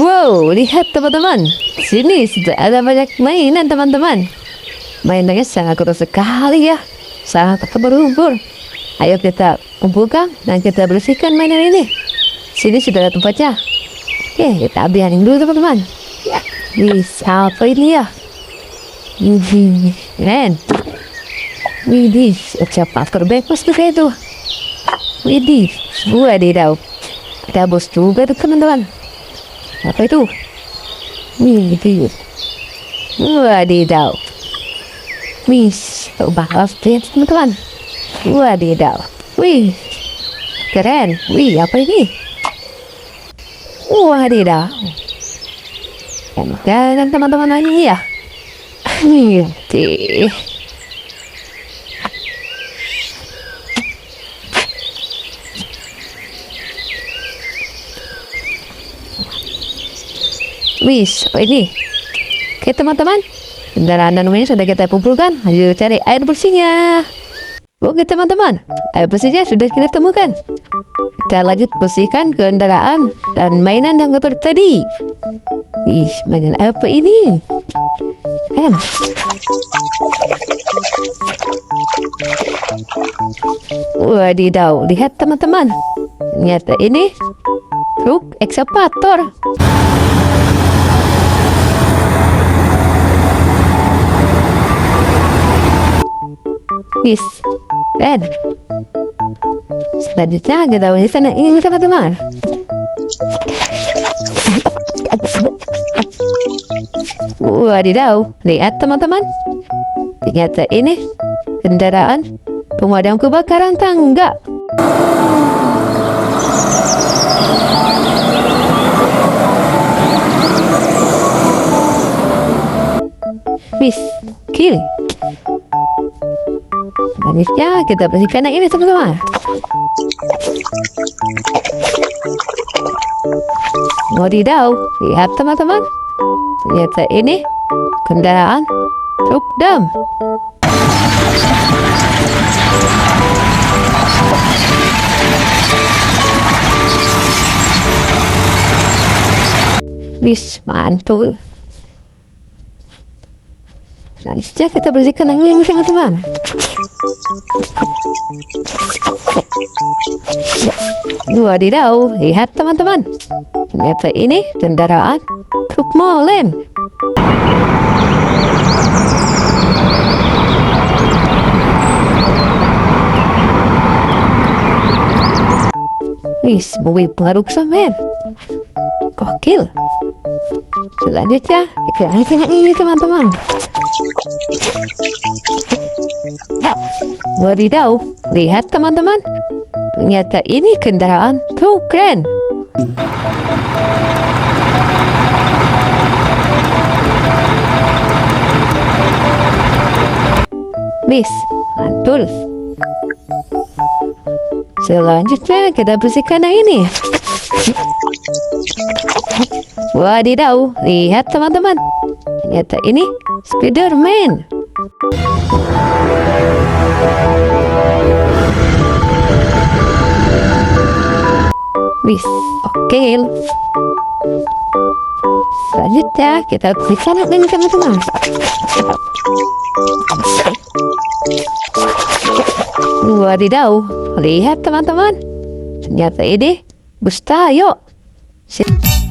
Wow, lihat teman-teman. Sini sudah ada banyak mainan teman-teman. Mainannya sangat keren sekali ya. Sangat berubur. Ayo kita kumpulkan dan kita bersihkan mainan ini. Sini sudah ada tempatnya. Oke, kita ambil dulu teman-teman. Bisa apa ini ya? Keren. Widih, cepat terbebas tuh kayak itu. Widih, wadidaw. Ada bos juga tuh teman-teman. Apa itu? Widih. Wadidaw. Wis, bahas deh teman-teman. Wadidaw. Wih, keren. Wih, apa ini? Wadidaw. Dan teman-teman ini ya. Widih. Wis, apa ini? Oke teman-teman, kendaraan dan ini sudah kita kumpulkan. Ayo cari air bersihnya. Oke teman-teman, air bersihnya sudah kita temukan. Kita lanjut bersihkan kendaraan dan mainan yang kotor tadi. Ih, mainan apa ini? Wadidaw, lihat teman-teman. Ternyata ini truk ekskavator. Wis, keren. Selanjutnya kita di sana ini teman-teman. Wadidaw, lihat teman-teman. Ternyata ini kendaraan pemadam kebakaran tangga. Wis, kill. Selanjutnya kita bersihkan yang ini teman-teman. Wadidaw, lihat teman-teman. Ternyata ini kendaraan truk dam. Wis, mantul. Selanjutnya kita bersihkan yang ini teman-teman. Wadidaw, lihat teman-teman. Ternyata ini kendaraan truk molen. Wis, mobil pengaruh semen. Gokil. Selanjutnya kita lihat yang ini teman-teman. Wadidaw, lihat teman-teman. Ternyata ini kendaraan truk keren. Wis, mantul. Selanjutnya kita bersihkan yang ini. Wadidaw, lihat teman-teman. Ternyata ini Spiderman. Wis, oke. Selanjutnya kita bersihkan yang ini teman-teman. Wadidaw, lihat teman-teman. Ternyata ini bus Tayo.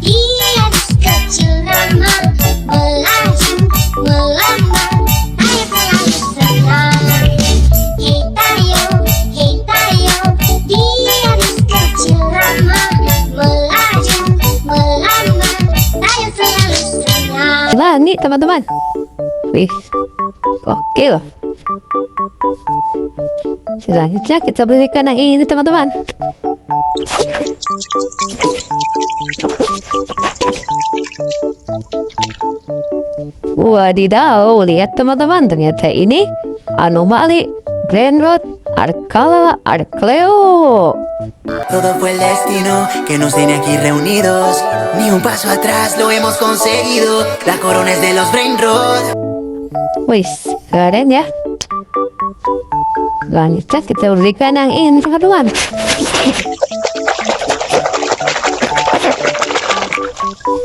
Dia kecil ramah, melaju, melambai, ayo selalu senang. Hei Tayo, dia kecil ramah, melaju, melambai, ayo selalu senang. Lanjut teman-teman. Wih, oke loh. Selanjutnya kita bersihkan yang ini teman-teman. Wadidaw, lihat teman-teman. Ternyata ini anomali Grand Road Arcala Arcleo. Todo fue el destino que nos tiene aquí reunidos. Ni un paso atrás lo hemos conseguido. La corona es de los Brain Road. Wih, keren ya. Selanjutnya kita berikan yang ini teman-teman.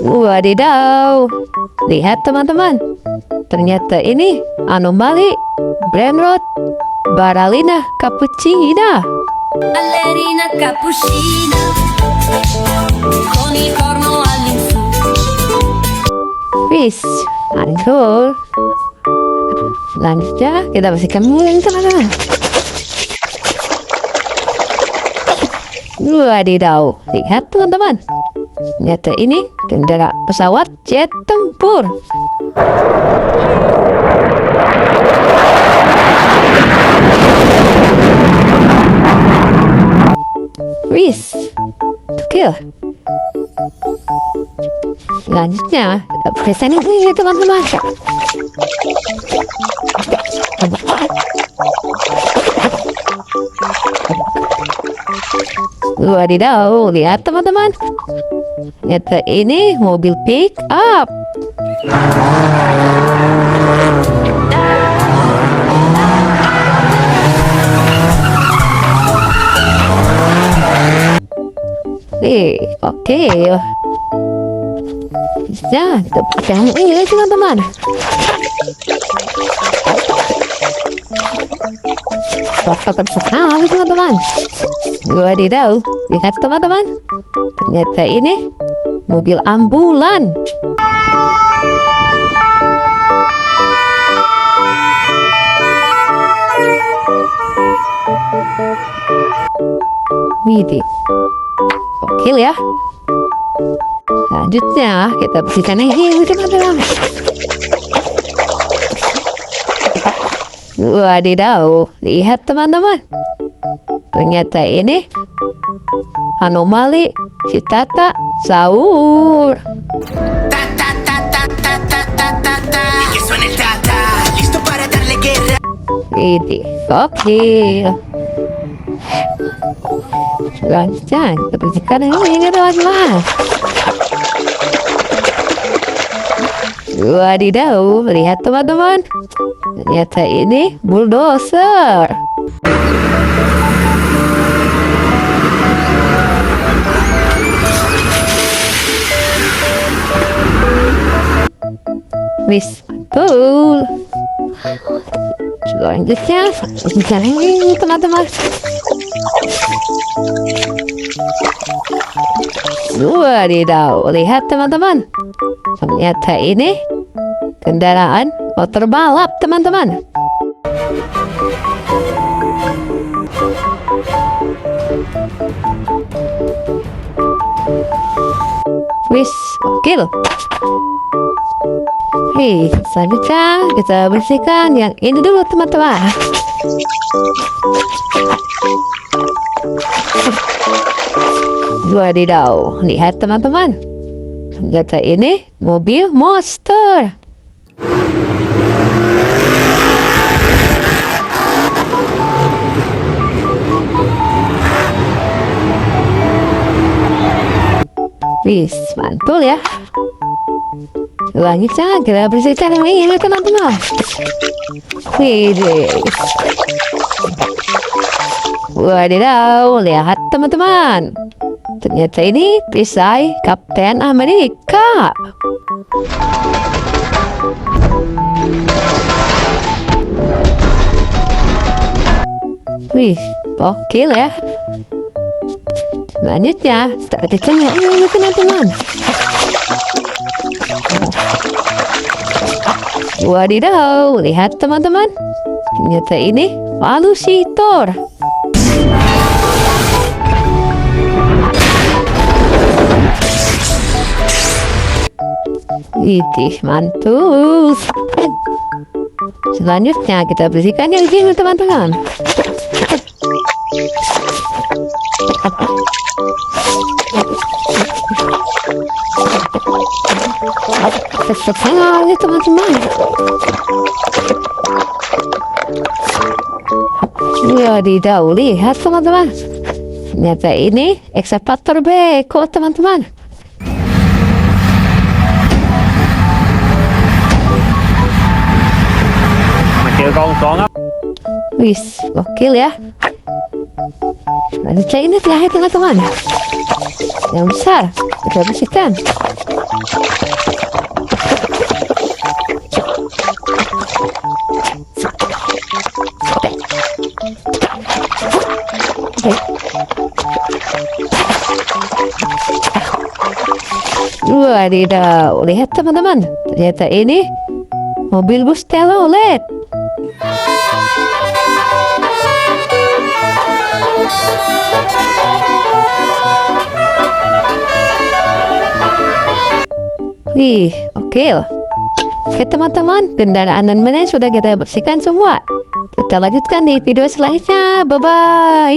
Wadidaw, lihat teman-teman. Ternyata ini anomali Brainrot Baralina cappuccina. Ballerina cappuccina con il corno all'insù. Wis, mantul. Selanjutnya kita bersihkan mulut teman-teman. Wadidaw, lihat teman-teman. Ternyata ini kendara pesawat jet tempur. Wis, oke. Selanjutnya kita pesan ini teman-teman. Wadidaw, lihat teman-teman. Ternyata ini mobil pick up. Oke. Bisa kita pegang ini teman-teman. Kotor sekali teman-teman. Wadidaw, lihat teman-teman. Ternyata ini mobil ambulan. Widih, oke ya. Selanjutnya kita bersihkan ini teman-teman. Wadidaw, lihat teman-teman. Ternyata ini anomali si Tata sahur. Ta ta ta ta ta ta ta ta ta. Y que suene el ta ta, listo para darle guerra. Ini oke. Selanjutnya kita bersihkan ini teman-teman. Wadidaw, lihat teman-teman. Ternyata ini bulldozer. Wis, betul. Selanjutnya, bersihkan ini teman-teman. Wadidaw, lihat teman-teman. Ternyata ini kendaraan motor balap teman-teman. Wis, gokil. Selanjutnya kita bersihkan yang ini dulu teman-teman. Wadidaw, lihat teman-teman. Ternyata ini mobil monster. Wis, mantul ya. Selanjutnya kita bersihkan yang ini teman-teman. Widih. Wadidaw, lihat teman-teman. Ternyata ini perisai Kapten Amerika. Wih, gokil ya. Selanjutnya, kita ini teman-teman. Wadidaw, lihat teman-teman. Ternyata ini valusitor. Widih, mantul. Selanjutnya kita bersihkan yang ini teman-teman. Sekali teman-teman. Wadidaw, lihat teman-teman. Ternyata ini ekskavator beko teman-teman. Wis, gokil ya. Selanjutnya ini terakhir teman-teman. Yang besar, kita bersihkan. Wadidaw, lihat teman-teman, ternyata ini mobil bus telolet. Wih, oke loh. Oke teman-teman, kendaraan dan mesin sudah kita bersihkan semua. Kita lanjutkan di video selanjutnya. Bye-bye.